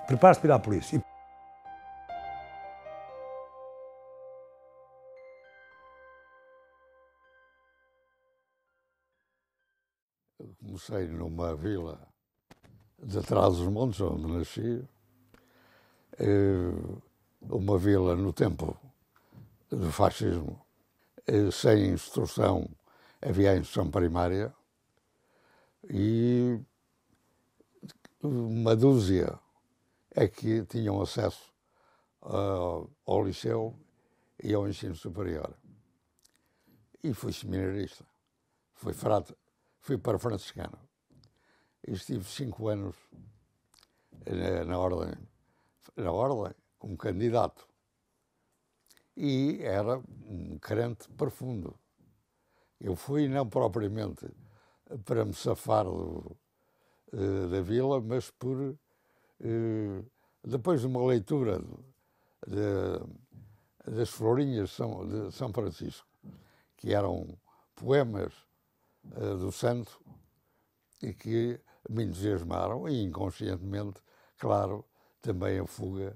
Prepara-se para ir à polícia. Eu comecei numa vila de Trás-os-Montes, onde nasci, uma vila no tempo do fascismo, sem instrução, havia a instrução primária, e uma dúzia é que tinham acesso ao liceu e ao ensino superior. E fui seminarista, fui frade, fui para franciscano. E estive 5 anos na ordem, como candidato. E era um crente profundo. Eu fui não propriamente para me safar da vila, mas por, depois de uma leitura das Florinhas de São Francisco, que eram poemas do santo e que me entusiasmaram, e inconscientemente, claro, também a fuga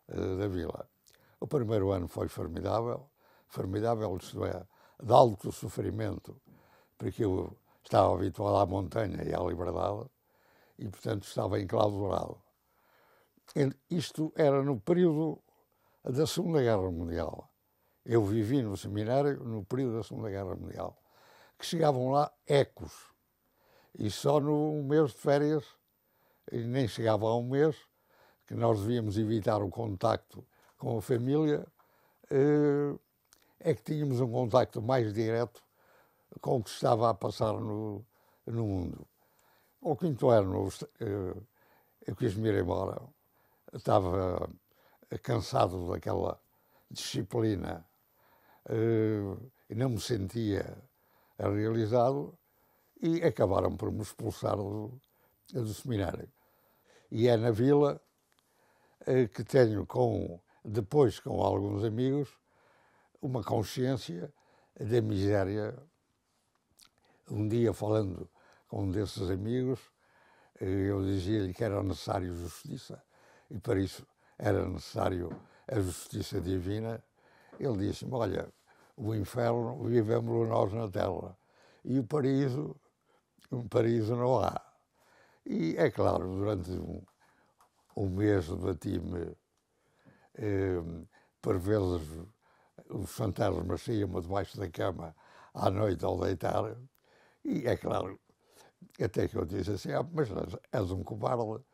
da vila. O primeiro ano foi formidável, isto é, de alto sofrimento, porque eu estava habituado à montanha e à liberdade, e, portanto, estava enclausurado. Isto era no período da Segunda Guerra Mundial. Eu vivi no seminário no período da Segunda Guerra Mundial, que chegavam lá ecos, e só no mês de férias, e nem chegava a um mês, que nós devíamos evitar o contacto com a família, é que tínhamos um contacto mais direto com o que estava a passar no mundo. Ao 5º ano, eu quis me ir embora. Estava cansado daquela disciplina e não me sentia realizado, e acabaram por me expulsar do seminário. E é na vila que tenho, depois com alguns amigos, uma consciência da miséria. Um dia, falando com um desses amigos, eu dizia-lhe que era necessário justiça, e para isso era necessário a justiça divina. Ele disse-me: olha, o inferno vivemos-lo nós na terra, e o paraíso não há. E é claro, durante um mês debati-me, por vezes os fantasmas saíam-me debaixo da cama à noite ao deitar, e é claro, até que eu disse assim: mas és um cobarde,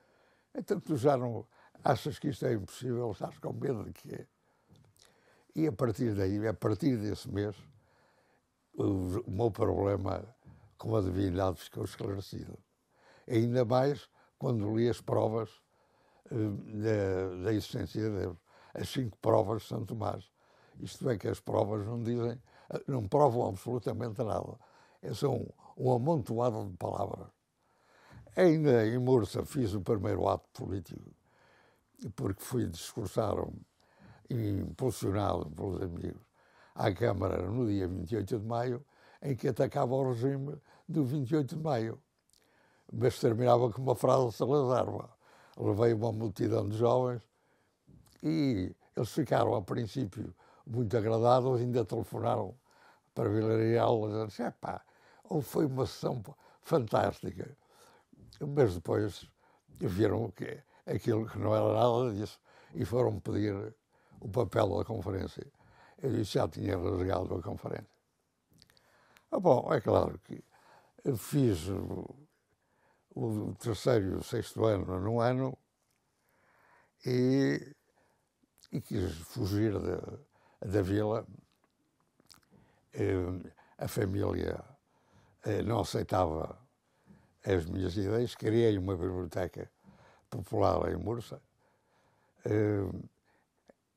então tu já não achas que isto é impossível, estás com medo de quê? E a partir daí, a partir desse mês, o meu problema com a divindade ficou esclarecido. Ainda mais quando li as provas da existência de Deus, as 5 provas de Santo Tomás. Isto é, que as provas não provam absolutamente nada. São um amontoado de palavras. Ainda em Mursa fiz o primeiro ato político, porque fui discursar, impulsionado pelos amigos, à Câmara no dia 28 de maio, em que atacava o regime do 28 de maio. Mas terminava com uma frase de Salazar. Levei uma multidão de jovens e eles ficaram, a princípio, muito agradados, ainda telefonaram para Vila Real e disseram: ou foi uma sessão fantástica. Mas depois viram que aquilo que não era nada disso e foram pedir o papel da conferência. Eu disse: já tinha rasgado a conferência. Bom, é claro que eu fiz o 3º e o 6º ano num ano e quis fugir da vila. A família não aceitava as minhas ideias. Criei uma biblioteca popular em Mursa.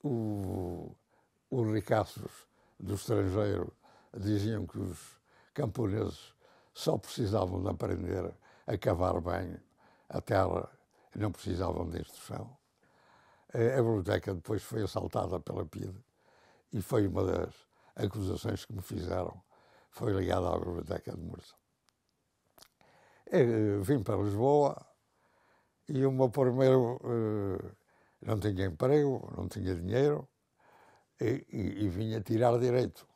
Os ricaços do estrangeiro diziam que os camponeses só precisavam de aprender a cavar bem a terra, não precisavam de instrução. A biblioteca depois foi assaltada pela PIDE e foi uma das acusações que me fizeram, foi ligada à biblioteca de Mursa. Vim para Lisboa e o meu primeiro não tinha emprego, não tinha dinheiro e vinha tirar direito.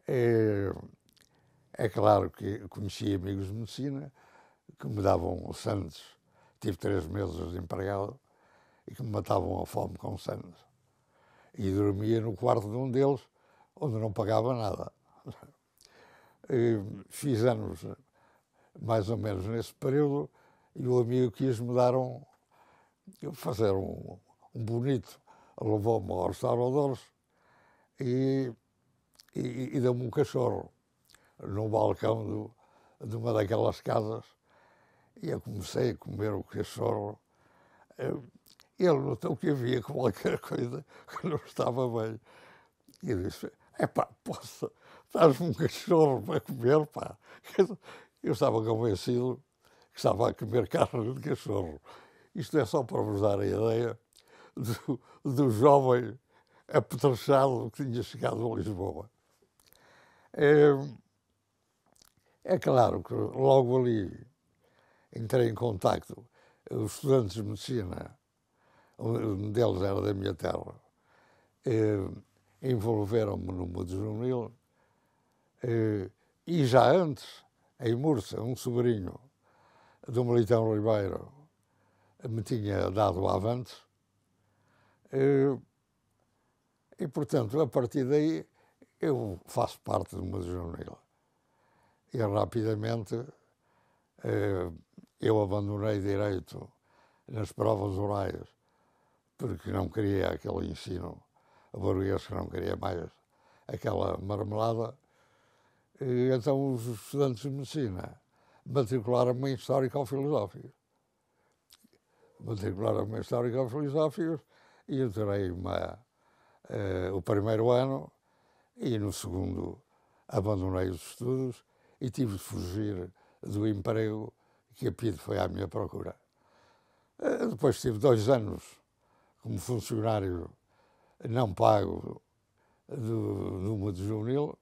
É claro que conheci amigos de medicina que me davam sandes. Tive 3 meses desempregado e que me matavam a fome com sandes. E dormia no quarto de um deles, onde não pagava nada. Fiz anos mais ou menos nesse período e o amigo quis-me dar fazer um bonito. Levou-me ao restauradores e deu-me um cachorro no balcão de uma daquelas casas. E eu comecei a comer o cachorro. Ele notou que havia qualquer coisa que não estava bem. E eu disse, posso dar-me um cachorro para comer, pá. Eu estava convencido que estava a comer carne de cachorro. Isto é só para vos dar a ideia do jovem apetrechado que tinha chegado a Lisboa. É claro que logo ali entrei em contacto. Os estudantes de medicina, um deles era da minha terra, envolveram-me no mundo juvenil e já antes, em Mursa, um sobrinho do Militão Ribeiro me tinha dado avantes e, portanto, a partir daí eu faço parte do mundo juvenil. E rapidamente eu abandonei direito nas provas orais porque não queria aquele ensino burguês, que não queria mais aquela marmelada. E então os estudantes de medicina matricularam-me em Histórico-Filosóficos. Matricularam-me em Histórico-Filosóficos e eu tirei o primeiro ano e no segundo abandonei os estudos e tive de fugir do emprego que a PIDE foi à minha procura. Depois tive 2 anos como funcionário não pago do mundo juvenil.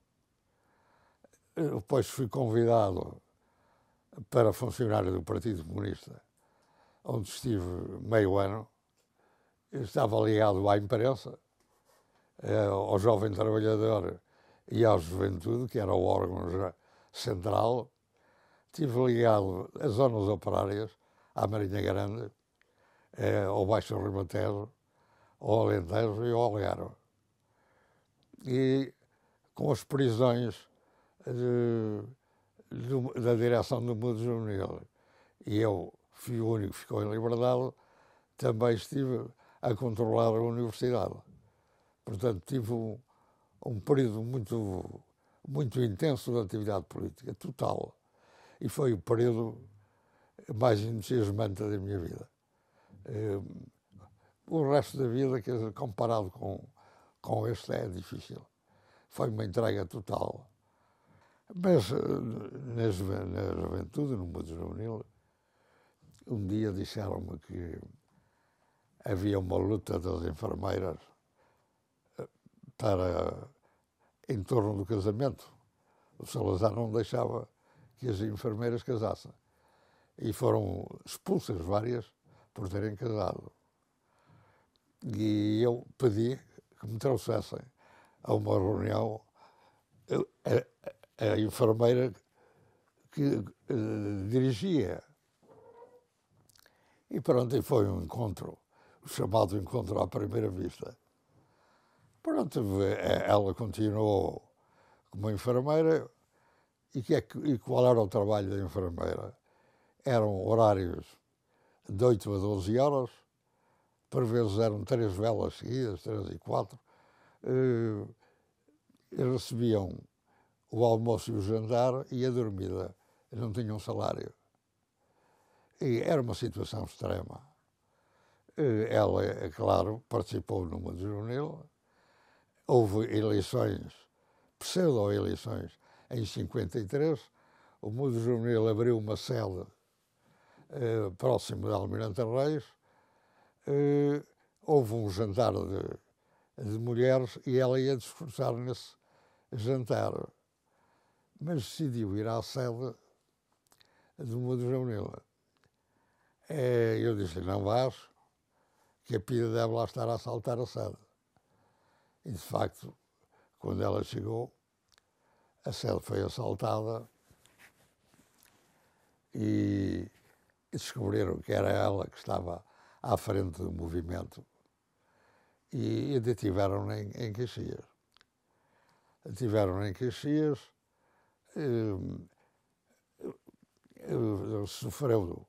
Depois fui convidado para funcionário do Partido Comunista, onde estive meio ano. Eu estava ligado à imprensa, ao Jovem Trabalhador e à Juventude, que era o órgão central. Estive ligado às zonas operárias, à Marinha Grande, ao Baixo Ribatejo, ao Alentejo e ao Algarve. E com as prisões da direção do mundo juvenil, e eu fui o único que ficou em liberdade, também estive a controlar a universidade. Portanto, tive um período muito intenso de atividade política, total. E foi o período mais entusiasmante da minha vida. O resto da vida, quer dizer, comparado com este, é difícil. Foi uma entrega total. Mas na juventude, no mundo juvenil, um dia disseram-me que havia uma luta das enfermeiras em torno do casamento. O Salazar não deixava que as enfermeiras casassem. E foram expulsas várias por terem casado. E eu pedi que me trouxessem a uma reunião a enfermeira que dirigia. E pronto, e foi um encontro, o chamado encontro à primeira vista. Pronto, ela continuou como enfermeira. E qual era o trabalho da enfermeira? Eram horários de 8 a 12 horas, por vezes eram 3 velas seguidas, 3 e 4. Recebiam o almoço e o jantar e a dormida. Não tinham salário. E era uma situação extrema. Ela, é claro, participou no mundo juvenil. Houve eleições, pseudo-eleições, em 53. O mundo juvenil abriu uma sede próximo de Almirante Reis. Houve um jantar de mulheres e ela ia discursar nesse jantar. Mas decidiu ir à sede de uma do João. Eu disse, não vás, que a Pida deve lá estar a assaltar a sede. E, de facto, quando ela chegou, a sede foi assaltada e descobriram que era ela que estava à frente do movimento e detiveram-na em Caxias. Detiveram-na em Caxias, sofreu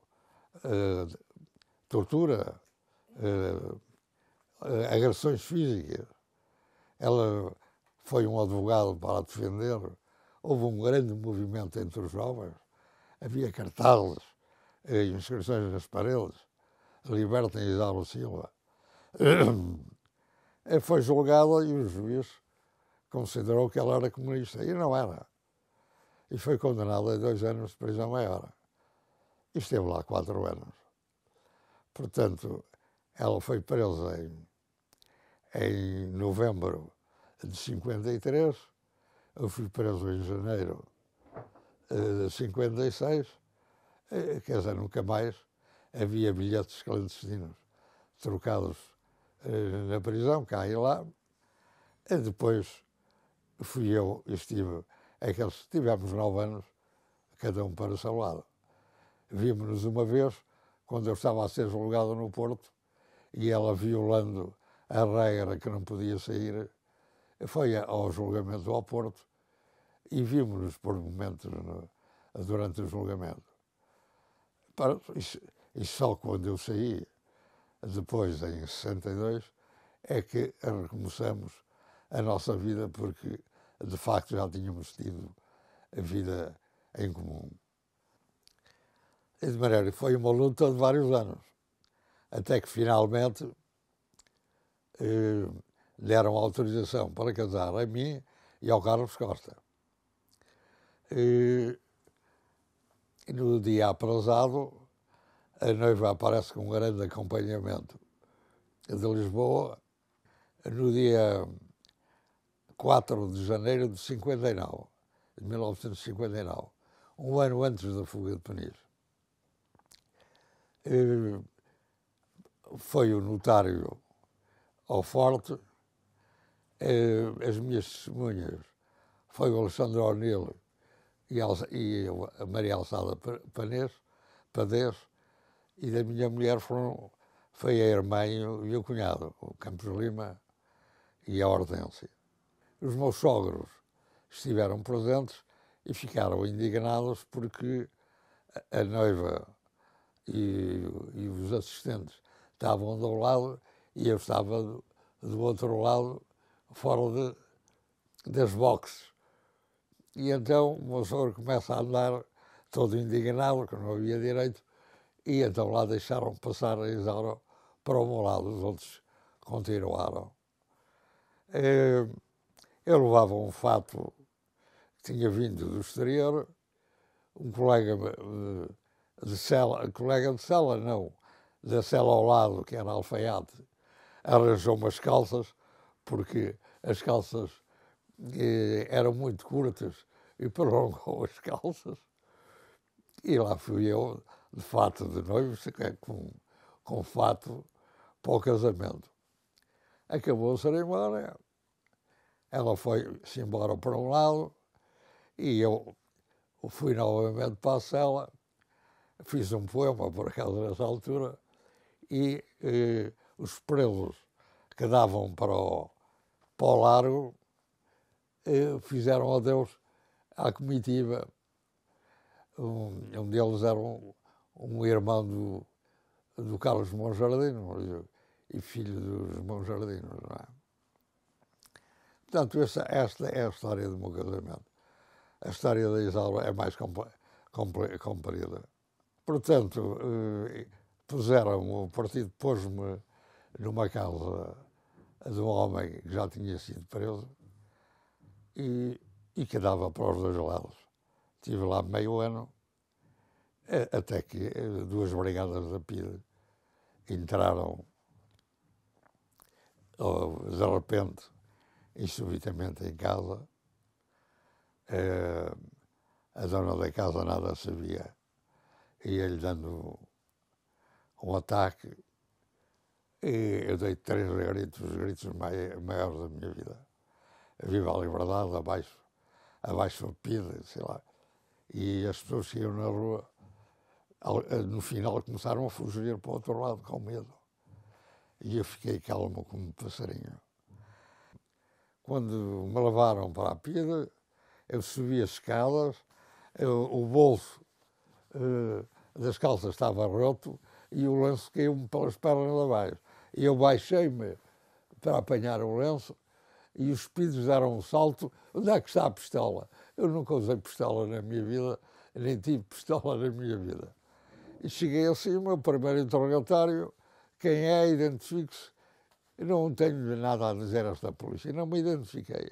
tortura, agressões físicas. Ela foi um advogado para a defender. Houve um grande movimento entre os jovens. Havia cartazes, inscrições nas paredes. Libertem Isaura Silva. Foi julgada e o juiz considerou que ela era comunista. E não era. E foi condenada a 2 anos de prisão maior. E esteve lá 4 anos. Portanto, ela foi presa em novembro de 53. Eu fui preso em janeiro de 56. Quer dizer, nunca mais havia bilhetes clandestinos trocados na prisão, cá e lá. E depois fui eu e tivemos 9 anos, cada um para o seu lado. Vimos-nos uma vez, quando eu estava a ser julgado no Porto, e ela, violando a regra que não podia sair, foi ao julgamento ao Porto e vimos-nos por momentos durante o julgamento. E só quando eu saí, depois, em 62, é que recomeçamos a nossa vida, porque de facto já tínhamos tido a vida em comum. E de maneira que foi uma luta de vários anos, até que finalmente deram autorização para casar a mim e ao Carlos Costa. E no dia aprazado, a noiva aparece com um grande acompanhamento de Lisboa, no dia 4 de janeiro de 59, de 1959, um ano antes da fuga de Peniche. Foi o notário ao Forte, as minhas testemunhas foi o Alexandre O'Neill e a Maria Alçada Padez, e da minha mulher foi a irmã e o cunhado, o Campos Lima e a Hortência. Os meus sogros estiveram presentes e ficaram indignados porque a noiva e os assistentes estavam de um lado e eu estava do outro lado, fora das boxes. E então o meu sogro começa a andar todo indignado, que não havia direito, e então lá deixaram passar a Isaura para o meu lado, os outros continuaram. Eu levava um fato que tinha vindo do exterior, um colega de cela, não, da cela ao lado, que era alfaiate, arranjou umas calças, porque as calças eram muito curtas e prolongou as calças. E lá fui eu, de fato de noivo, com fato para o casamento. Acabou a cerimónia, ela foi-se embora para um lado e eu fui novamente para a cela, fiz um poema, por acaso, nessa altura, e os presos que davam para o largo fizeram adeus à comitiva. Um deles era um irmão do Carlos Monjardino e filho dos Monjardinos, não é? Portanto, esta é a história do meu casamento. A história da Isaura é mais comprida. Portanto, o partido pôs-me numa casa de um homem que já tinha sido preso e que dava para os dois lados. Estive lá meio ano, até que 2 brigadas da PIDE entraram de repente e subitamente em casa. A dona da casa nada sabia ia-lhe dando um ataque e eu dei 3 gritos, os gritos maiores da minha vida. Viva a liberdade, abaixo a PIDE, sei lá. E as pessoas que iam na rua, no final começaram a fugir para o outro lado com medo. E eu fiquei calmo como um passarinho. Quando me levaram para a PIDE, eu subi as escadas, o bolso das calças estava roto e o lenço caiu-me pelas pernas abaixo. E eu baixei-me para apanhar o lenço e os PIDEs deram um salto. Onde é que está a pistola? Eu nunca usei pistola na minha vida, nem tive pistola na minha vida. E cheguei assim, o meu primeiro interrogatório, quem é, identifique-se. Eu não tenho nada a dizer a esta polícia, não me identifiquei.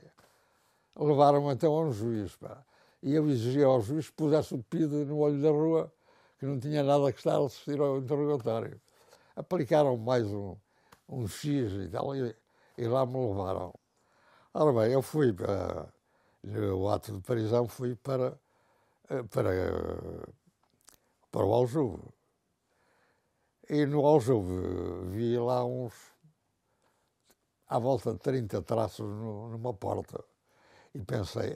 Levaram-me então a um juiz, pá. E eu exigia ao juiz que pusesse o PIDE no olho da rua, que não tinha nada que estar a assistir ao interrogatório. Aplicaram mais um X e tal, e lá me levaram. Ora bem, eu fui no ato de prisão, fui para o Aljube. E no Aljube vi lá à volta de 30 traços numa porta. E pensei,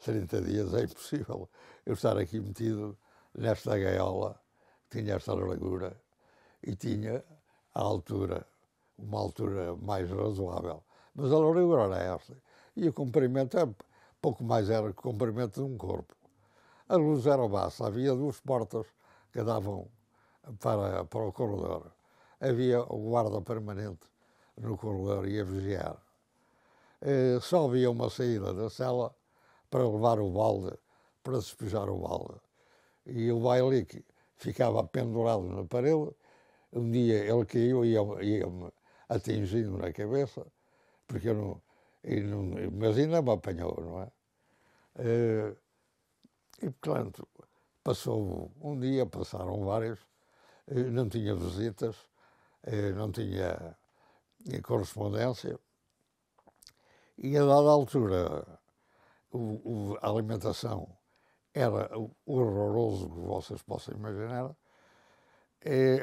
30 dias é impossível eu estar aqui metido nesta gaiola, tinha esta largura e tinha uma altura mais razoável. Mas a largura era esta. E o comprimento pouco mais era que o comprimento de um corpo. A luz era baixa, havia 2 portas que davam para o corredor. Havia o guarda permanente no corredor e a vigiar. Só havia uma saída da cela para levar o balde, para despejar o balde. E o bailique ficava pendurado na parede. Um dia ele caiu e ia-me atingindo na cabeça, porque mas ainda me apanhou, não é? E, portanto, passou um dia, passaram vários, não tinha visitas, não tinha correspondência, e a dada altura a alimentação era horroroso, que vocês possam imaginar.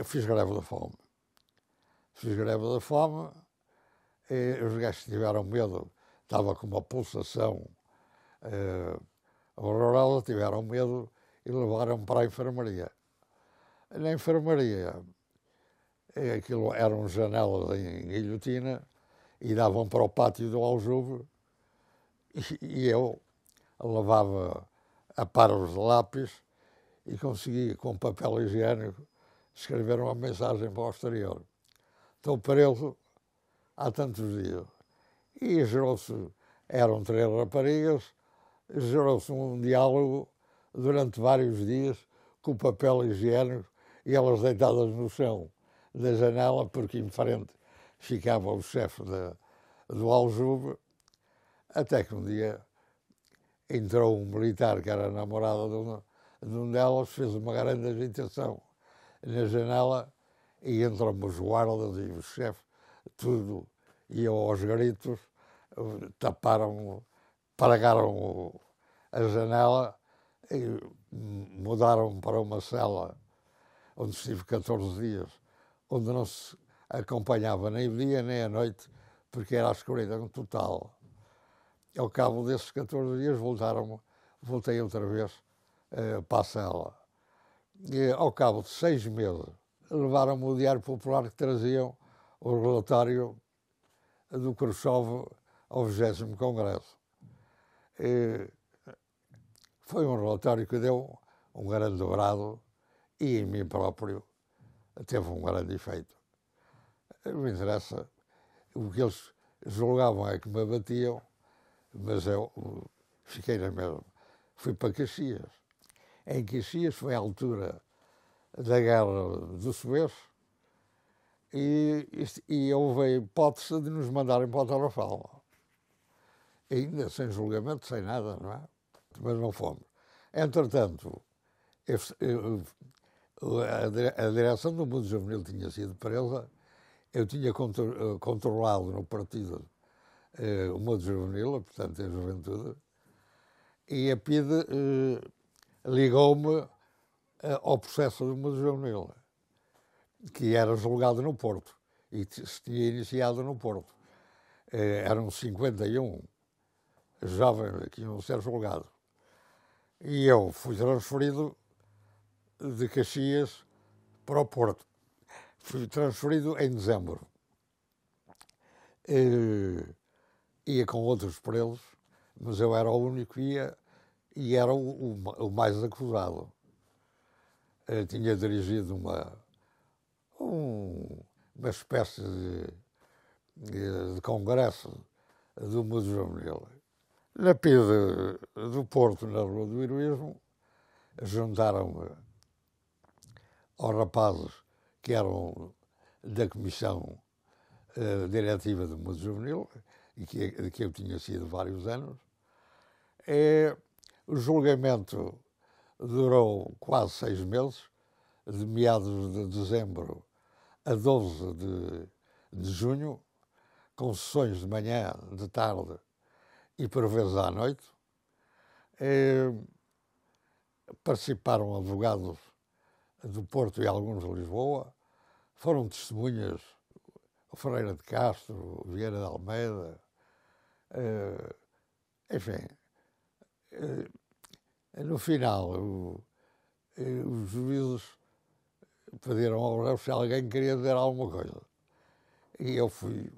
Fiz greve da fome. Os gajos tiveram medo, estava com uma pulsação horrorosa, tiveram medo e levaram-me para a enfermaria. Na enfermaria, aquilo eram janelas em guilhotina e davam para o pátio do Aljube e eu levava a paros de lápis e conseguia, com papel higiênico, escrever uma mensagem para o exterior. Estou preso há tantos dias. E eram 3 raparigas, gerou-se um diálogo durante vários dias com o papel higiênico e elas deitadas no chão da janela, porque em frente ficava o chefe do Aljube, até que um dia entrou um militar que era namorada de um delas, fez uma grande agitação na janela e entramos os guardas e o chefe, tudo, iam aos gritos, taparam, paragaram a janela e mudaram para uma cela onde estive 14 dias, onde não se acompanhava nem o dia nem a noite, porque era a escuridão total. Ao cabo desses 14 dias voltei outra vez para a cela. E, ao cabo de 6 meses, levaram-me o Diário Popular que traziam o relatório do Khrushchev ao 20º Congresso. Foi um relatório que deu um grande grado e em mim próprio teve um grande efeito. Não me interessa, o que eles julgavam é que me abatiam, mas eu fiquei na mesma. Fui para Caxias. Em Caxias foi a altura da Guerra do Suez e houve a hipótese de nos mandarem para o Tarrafal. Ainda sem julgamento, sem nada, não é? Mas não fomos. Entretanto, a direção do Mundo Juvenil tinha sido presa, eu tinha controlado no partido o Mundo Juvenil, portanto a juventude, e a PIDE ligou-me ao processo do Mundo Juvenil, que era julgado no Porto e se tinha iniciado no Porto. Eram 51 jovens que iam ser julgados. E eu fui transferido de Caxias para o Porto. Fui transferido em dezembro. Ia com outros presos, mas eu era o único que ia e era o mais acusado. Tinha dirigido uma espécie de congresso do Mundo Juvenil. Na PIDE do Porto, na Rua do Heroísmo, juntaram-me aos rapazes que eram da Comissão Diretiva do Mundo Juvenil, e de que eu tinha sido vários anos. O julgamento durou quase 6 meses, de meados de dezembro a 12 de junho, com sessões de manhã, de tarde e por vezes à noite. Participaram advogados do Porto e alguns de Lisboa. Foram testemunhas o Ferreira de Castro, o Vieira de Almeida, enfim. No final, os juízes pediram ao réu se alguém queria dizer alguma coisa. E eu fui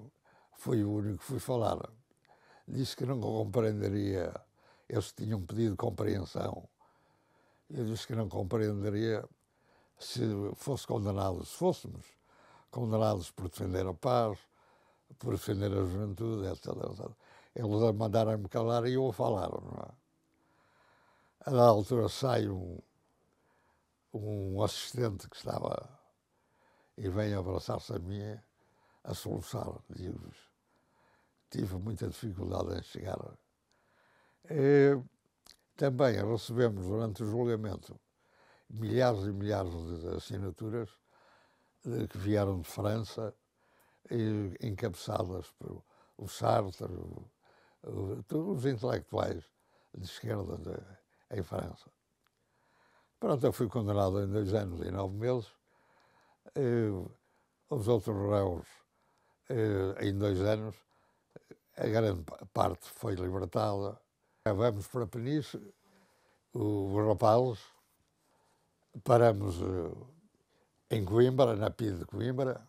o único que fui falar. Disse que não compreenderia, eles tinham pedido compreensão. Eu disse que não compreenderia se fosse condenado, se fôssemos condenados por defender a paz, por defender a juventude, etc. Eles mandaram-me calar e eu a falar, não é? A da altura sai um assistente que estava e vem abraçar-se a mim, a soluçar. Digo-vos, tive muita dificuldade em chegar. Também recebemos durante o julgamento milhares e milhares de assinaturas que vieram de França, encabeçadas por o Sartre, os intelectuais de esquerda em França. Pronto, eu fui condenado em 2 anos e 9 meses. Os outros réus, em 2 anos, a grande parte foi libertada. Vamos para Peniche, os rapazes, paramos em Coimbra, na PIDE de Coimbra,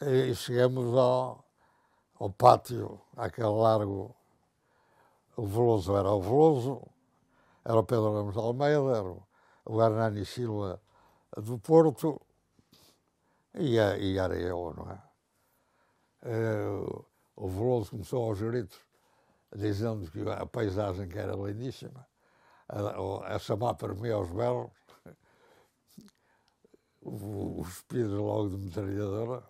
e chegamos ao pátio, àquele largo. O Veloso era o Veloso, era o Pedro Ramos de Almeida, era o Hernani Silva do Porto, e era eu, não é? O Veloso começou aos gritos, dizendo que a paisagem que era lindíssima, a chamar para mim aos berros, os pedidos logo de metralhadora.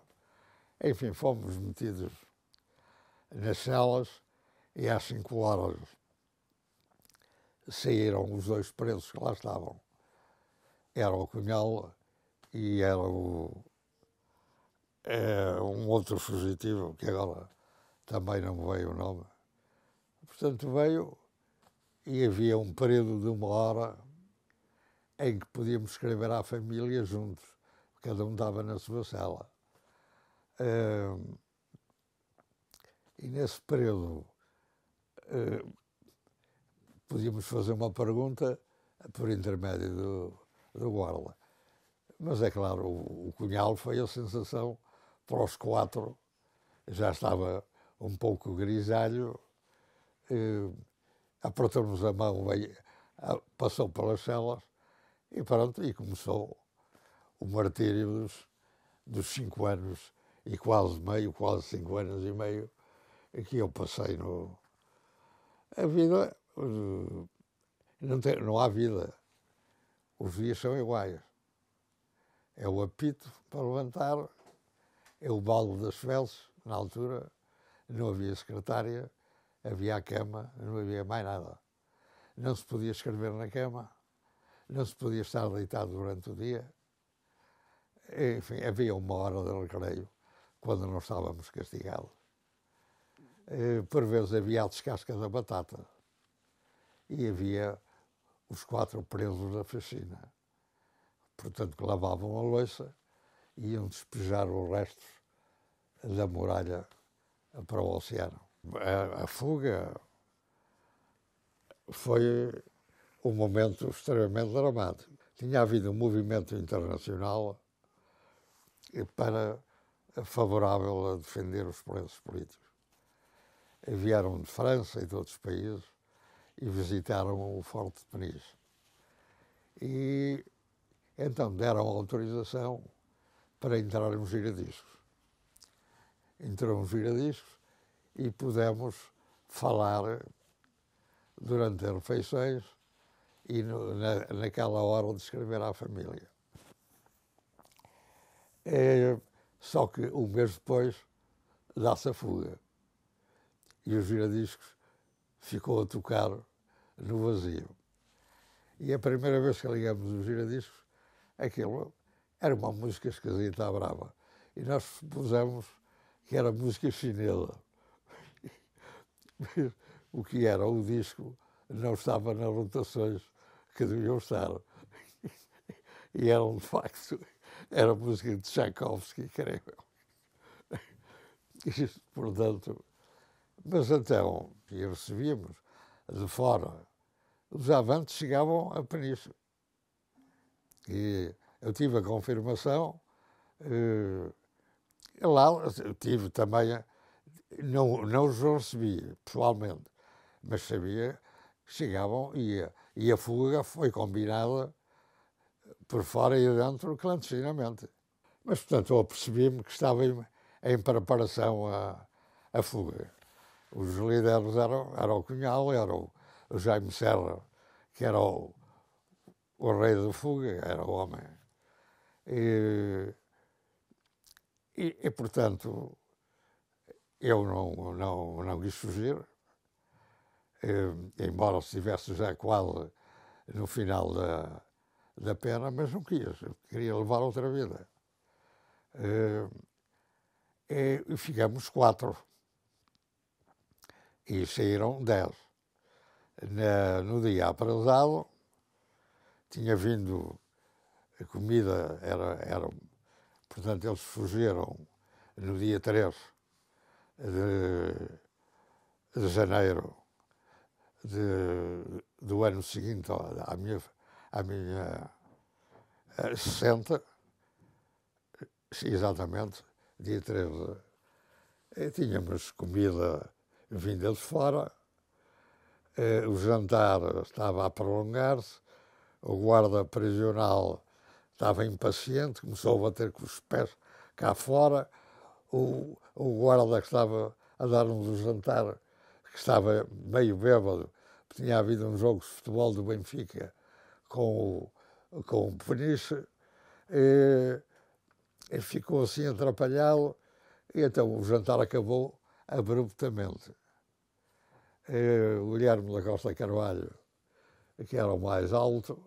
Enfim, fomos metidos nas celas e às 5 horas saíram os 2 presos que lá estavam. Era o Cunhal e era um outro fugitivo, que agora também não me veio o nome. Portanto, veio e havia um período de 1 hora em que podíamos escrever à família juntos. Cada um estava na sua cela. E nesse período podíamos fazer uma pergunta por intermédio do guarda. Mas é claro, o Cunhal foi a sensação para os 4, já estava um pouco grisalho, apertou-nos a mão, passou pelas celas e pronto, e começou o martírio dos 5 anos e quase 5 anos e meio, que eu passei a vida, não há vida, os dias são iguais. É o apito para levantar, é o balde das fezes, na altura, não havia secretária, havia a cama, não havia mais nada. Não se podia escrever na cama, não se podia estar deitado durante o dia. Enfim, havia 1 hora de recreio, quando não estávamos castigados. Por vezes havia a descasca da batata e havia os 4 presos da faxina. Portanto, que lavavam a louça e iam despejar os restos da muralha para o oceano. A fuga foi um momento extremamente dramático. Tinha havido um movimento internacional favorável a defender os presos políticos. Vieram de França e de outros países e visitaram o Forte de Peniche. E então deram autorização para entrar um giradiscos. Entrou um giradiscos e pudemos falar durante as refeições e naquela hora de escrever à família. Só que um mês depois dá-se a fuga e o giradiscos ficou a tocar no vazio. E a primeira vez que ligamos o giradiscos, aquilo era uma música esquisita à brava. E nós supusemos que era música chinesa. O que era o disco não estava nas rotações que deviam estar. E eram, de facto, era música de Tchaikovsky, creio. Portanto, mas então, e recebíamos de fora, os avantes chegavam a Peniche. E eu tive a confirmação, lá eu tive também, não os recebi pessoalmente, mas sabia que chegavam e a fuga foi combinada por fora e dentro clandestinamente. Mas, portanto, eu percebi-me que estava em preparação a fuga. Os líderes eram o Cunhal, era o Jaime Serra, que era o rei da fuga, era o homem. Portanto, eu não quis fugir, embora estivesse já quase no final da pena, mas não quis, eu queria levar outra vida. E ficamos 4 e saíram 10. No dia aprazado, tinha vindo a comida, portanto, eles fugiram no dia 3 de janeiro do ano seguinte à minha 60, exatamente, dia 13. Tínhamos comida vinda de fora, o jantar estava a prolongar-se, o guarda prisional estava impaciente, começou a bater com os pés cá fora, o guarda que estava a dar-nos o jantar, que estava meio bêbado, tinha havido um jogo de futebol do Benfica com o Peniche, e ficou assim atrapalhado, e então o jantar acabou abruptamente. O Guilherme da Costa Carvalho, que era o mais alto,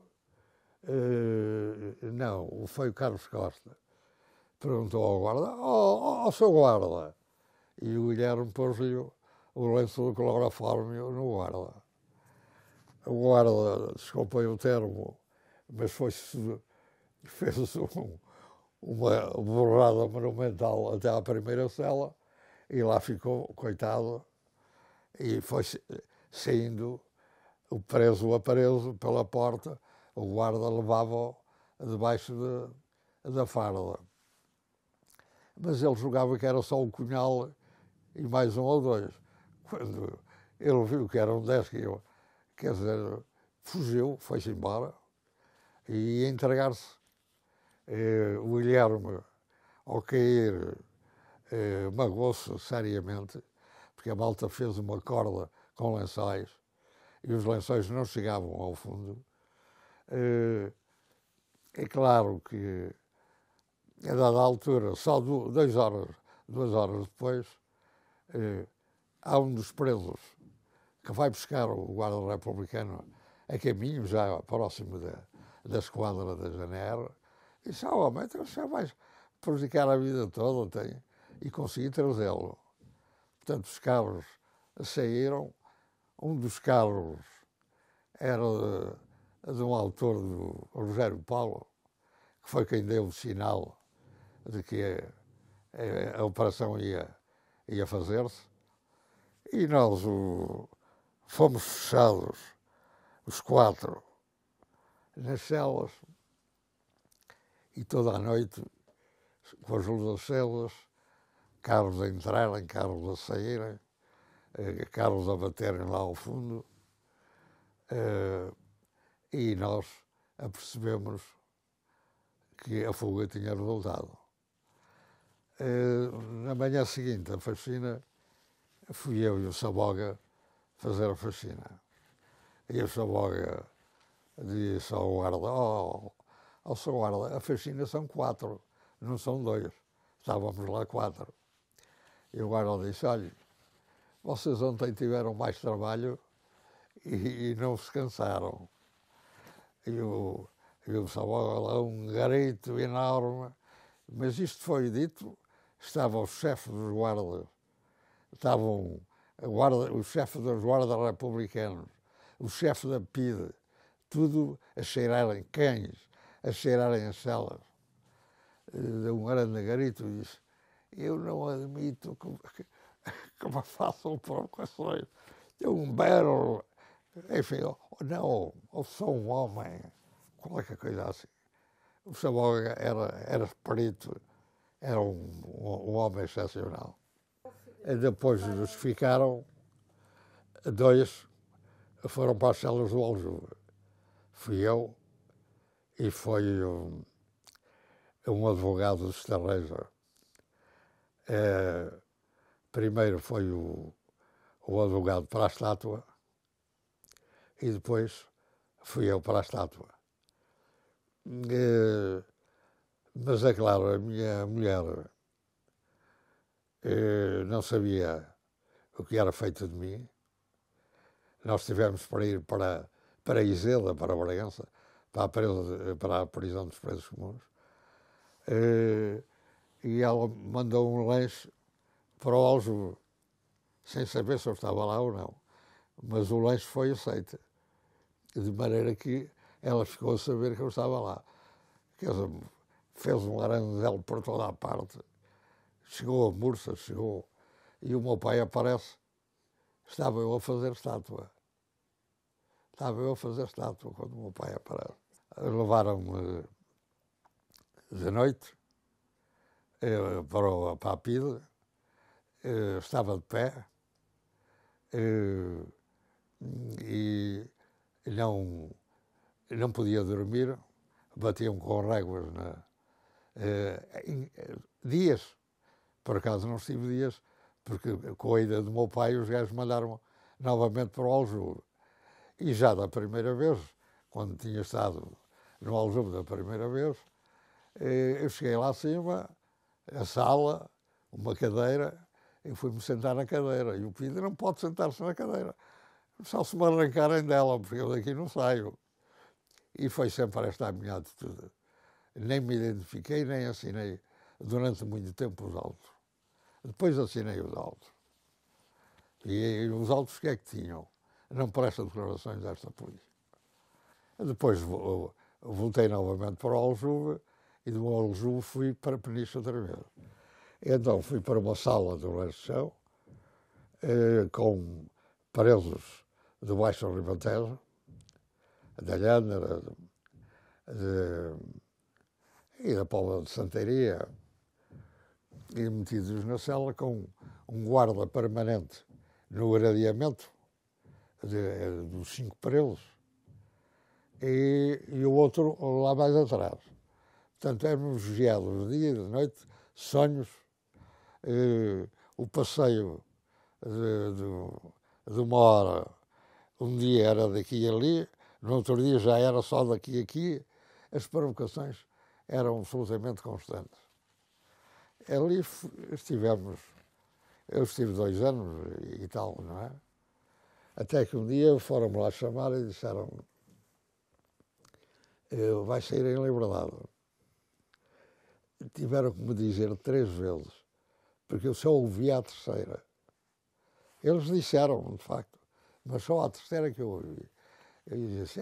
não, foi o Carlos Costa, perguntou ao guarda, seu guarda, e o Guilherme pôs-lhe o lenço de clorofórmio no guarda. O guarda, desculpem o termo, mas fez uma borrada monumental até à primeira cela e lá ficou, coitado, e foi saindo o preso a preso pela porta, o guarda levava-o debaixo da farda. Mas ele julgava que era só um Cunhal e mais um ou dois. Quando ele viu que eram 10 quilos, quer dizer, fugiu, foi-se embora e ia entregar-se. O Guilherme, ao cair, magoou-se seriamente, porque a malta fez uma corda com lençóis e os lençóis não chegavam ao fundo. É claro que, a dada altura, só 2 horas depois, há um dos presos que vai buscar o guarda republicano a caminho, já próximo da esquadra da GNR, e disse, homem, então já vais prejudicar a vida toda, e consegui trazê-lo. Portanto, os carros saíram, um dos carros era de um autor do Rogério Paulo, que foi quem deu o sinal de que a operação ia fazer-se, e nós fomos fechados, os 4, nas celas, e toda a noite, com as luzes acesas, carros a entrarem, carros a saírem, carros a baterem lá ao fundo, e nós apercebemos que a fuga tinha resultado. Na manhã seguinte, a faxina, fui eu e o Saboga fazer a faxina. E o Saboga disse ao guarda, ao seu guarda, a faxina são 4, não são 2. Estávamos lá 4. E o guarda disse, olha, vocês ontem tiveram mais trabalho e não se cansaram. E o Saboga lá, um grito enorme, mas isto foi dito, estava o chefe dos guardas, estavam o chefe dos guardas republicanos, o chefe da PIDE, tudo a cheirarem cães, a cheirarem as celas. Deu um grande grito e disse, eu não admito que me façam provocações. Deu um berro, enfim, não, houve só um homem, qualquer coisa assim. O Saboga era perito, era um homem excepcional. E depois dos que ficaram, 2 foram para as celas do Aljube. Fui eu e foi um advogado de Estarreja. Primeiro foi o advogado para a estátua e depois fui eu para a estátua. Mas é claro, a minha mulher não sabia o que era feito de mim. Nós tivemos para ir para Iseda, para Bragança, para a prisão dos presos comuns. E ela mandou um lanche para o Aljube, sem saber se eu estava lá ou não. Mas o lanche foi aceito, de maneira que ela ficou a saber que eu estava lá. Quer dizer, fez um arandel por toda a parte. Chegou a Mursa, e o meu pai aparece. Estava eu a fazer estátua. Quando o meu pai aparece. Levaram-me de noite para a PIDE. Estava de pé e não podia dormir. Batiam com réguas dias. Por acaso não estive dias, porque com a ida do meu pai os gajos mandaram novamente para o Aljube. E já da primeira vez, quando tinha estado no Aljube da primeira vez, eu cheguei lá acima, a sala, uma cadeira, e fui-me sentar na cadeira. E o PIDE não pode sentar-se na cadeira, só se me arrancarem dela, porque eu daqui não saio. E foi sempre esta a minha atitude. Nem me identifiquei, nem assinei durante muito tempo os autos. Depois assinei os autos. E os autos o que é que tinham? Não presta declarações desta polícia. Depois voltei novamente para o Aljube e do Aljube fui para Peniche outra vez. Então fui para uma sala do Leste-Chão com presos do Baixo Ribatejo, da Lhana e da Póvoa de Santeiria, e metidos na cela com um guarda permanente no gradeamento dos 5 presos e o outro lá mais atrás. Portanto, éramos vigiados de dia e de noite, sonhos, o passeio de uma hora, um dia era daqui e ali, no outro dia já era só daqui a aqui, as provocações eram absolutamente constantes. Ali eu estive 2 anos e tal, não é? Até que um dia foram-me lá chamar e disseram, vai sair em liberdade. Tiveram que me dizer 3 vezes, porque eu só ouvi à terceira. Eles disseram, de facto, mas só à terceira que eu ouvi. Eu disse,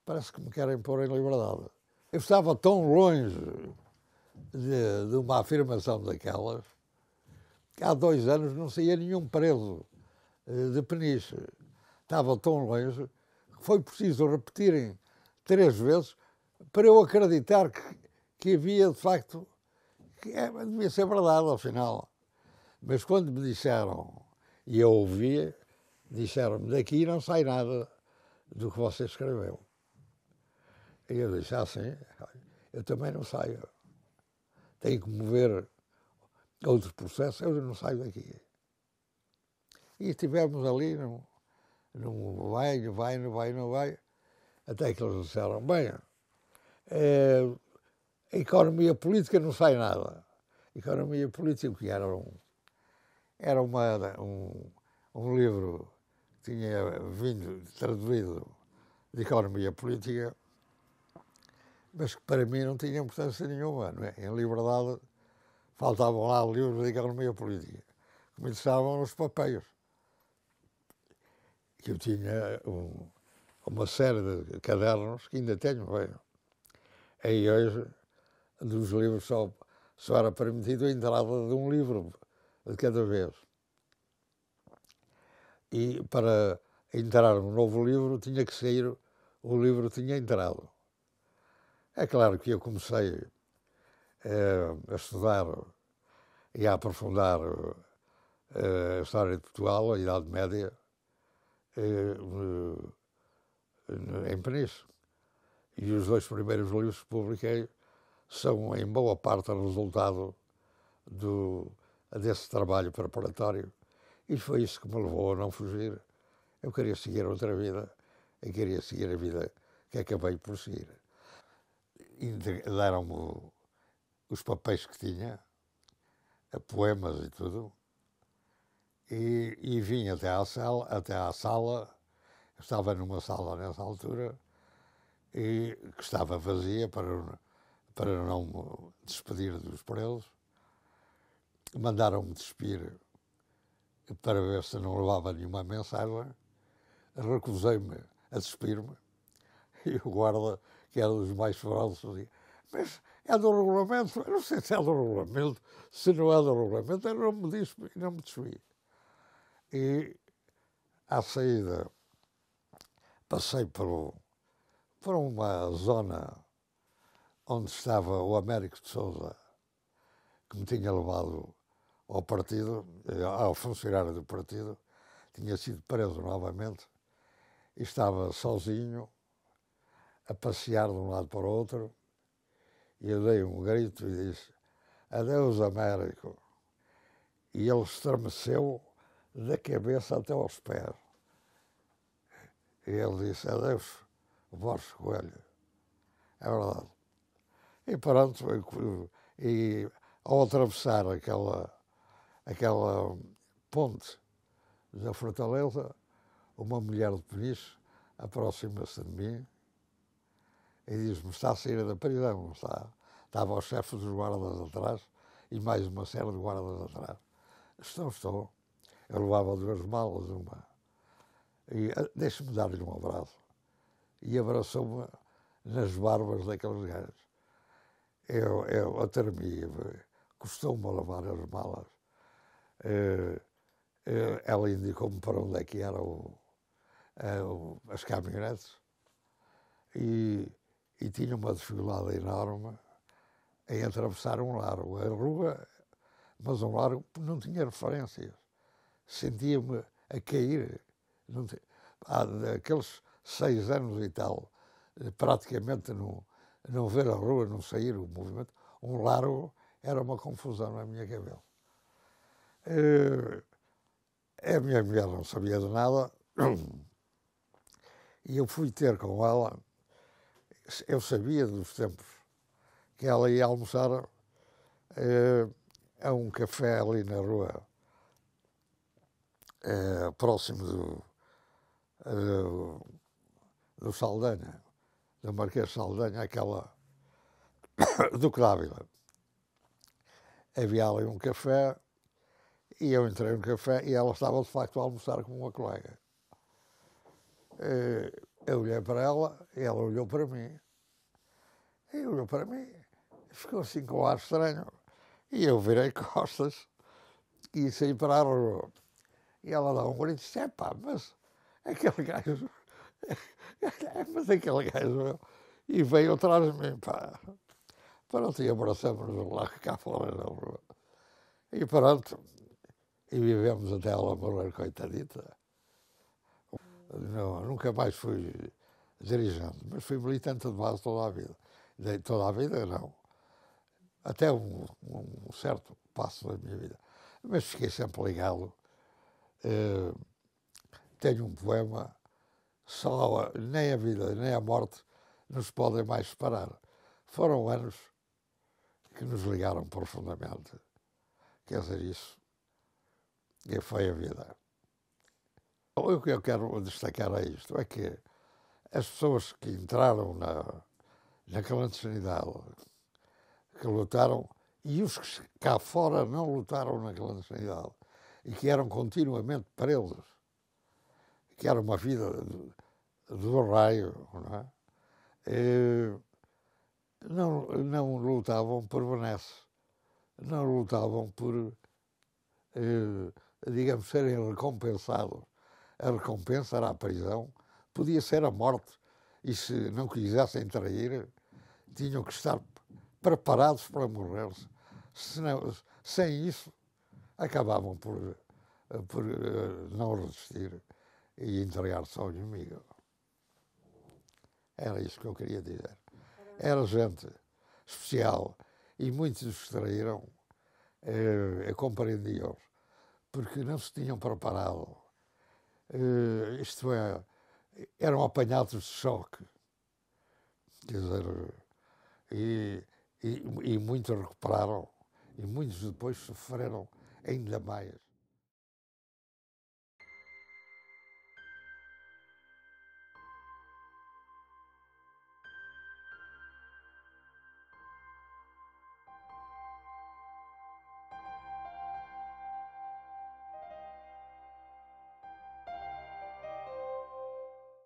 parece que me querem pôr em liberdade. Eu estava tão longe de uma afirmação daquelas que há 2 anos não saía nenhum preso de Peniche. Estava tão longe que foi preciso repetirem 3 vezes para eu acreditar que havia, de facto, devia ser verdade, ao final. Mas quando me disseram, e eu ouvia, disseram-me, daqui não sai nada do que você escreveu. E eu disse, sim, eu também não saio. Tenho que mover outros processos, eu não saio daqui. E estivemos ali, não vai, até que eles disseram, bem, a economia política não sai nada. A economia política, o que era um livro que tinha vindo traduzido de economia política, mas que para mim não tinha importância nenhuma. Não é? Em Liberdade faltavam lá livros de economia política, que me interessavam os papéis. Que eu tinha uma série de cadernos que ainda tenho, bem. Aí hoje, dos livros só era permitido a entrada de um livro de cada vez. E para entrar um novo livro tinha que sair o livro que tinha entrado. É claro que eu comecei a estudar e a aprofundar a história de Portugal, a Idade Média, em Peniche. E os 2 primeiros livros que publiquei são, em boa parte, resultado desse trabalho preparatório. E foi isso que me levou a não fugir. Eu queria seguir outra vida. Eu queria seguir a vida que acabei por seguir. E deram-me os papéis que tinha, poemas e tudo, e vim até à sala, estava numa sala nessa altura, e que estava vazia para não me despedir dos presos. Mandaram-me despir para ver se não levava nenhuma mensagem. Recusei-me a despir-me e o guarda, que era dos mais ferozes, dizia, mas é do regulamento? Eu não sei se é do regulamento, se não é do regulamento, eu não me disse e não me despi. E à saída passei por uma zona onde estava o Américo de Sousa, que me tinha levado ao partido, ao funcionário do partido, tinha sido preso novamente e estava sozinho a passear de um lado para o outro, e eu dei um grito e disse, adeus Américo. E ele estremeceu da cabeça até aos pés. E ele disse, adeus Borges Coelho. É verdade. E pronto, e ao atravessar aquela ponte da Fortaleza, uma mulher de Peniche aproxima-se de mim e diz-me, está a sair da prisão, está. Estava o chefe dos guardas atrás e mais uma série de guardas atrás. Estou. Eu levava 2 malas, uma. E deixe-me dar-lhe um abraço. E abraçou-me nas barbas daqueles gajos. Eu a tremi, custou-me a levar as malas. Ela indicou-me para onde é que eram as caminhonetes e tinha uma dificuldade enorme em atravessar um largo. A rua, mas um largo não tinha referências. Sentia-me a cair. Há daqueles 6 anos e tal, praticamente não ver a rua, não sair o movimento, um largo era uma confusão na minha cabeça. A minha mulher não sabia de nada e eu fui ter com ela. Eu sabia dos tempos que ela ia almoçar a um café ali na rua, próximo do Saldanha, do Marquês de Saldanha, aquela do Crávila. Havia ali um café e eu entrei no café e ela estava de facto a almoçar com uma colega. Eu olhei para ela e ela olhou para mim. E olhou para mim, ficou assim com o ar estranho. E eu virei costas e saí para a rua. E ela dá um grito e disse, epá, mas aquele gajo, mas aquele gajo, e veio atrás de mim, pá. Pronto, e abraçamos-nos lá cá fora na rua. E pronto, e vivemos até ela morrer, coitadita. Não, nunca mais fui dirigente, mas fui militante de base toda a vida. Toda a vida, não. Até um certo passo da minha vida. Mas fiquei sempre ligado. Uh, tenho um poema, só nem a vida nem a morte nos podem mais separar. Foram anos que nos ligaram profundamente. Quer dizer, isso e foi a vida. O que eu quero destacar é isto, é que as pessoas que entraram na clandestinidade, que lutaram, e os que cá fora não lutaram na clandestinidade, e que eram continuamente presos, que era uma vida do raio, não é? Não lutavam por benesse, não lutavam por, digamos, serem recompensados. A recompensa era a prisão, podia ser a morte, e se não quisessem trair, tinham que estar preparados para morrer. Sem isso, acabavam por não resistir e entregar-se ao inimigo. Era isso que eu queria dizer. Era gente especial e muitos os traíram, eu compreendi-os, porque não se tinham preparado. Isto é, eram apanhados de choque. Quer dizer, e muitos recuperaram e muitos depois sofreram ainda mais.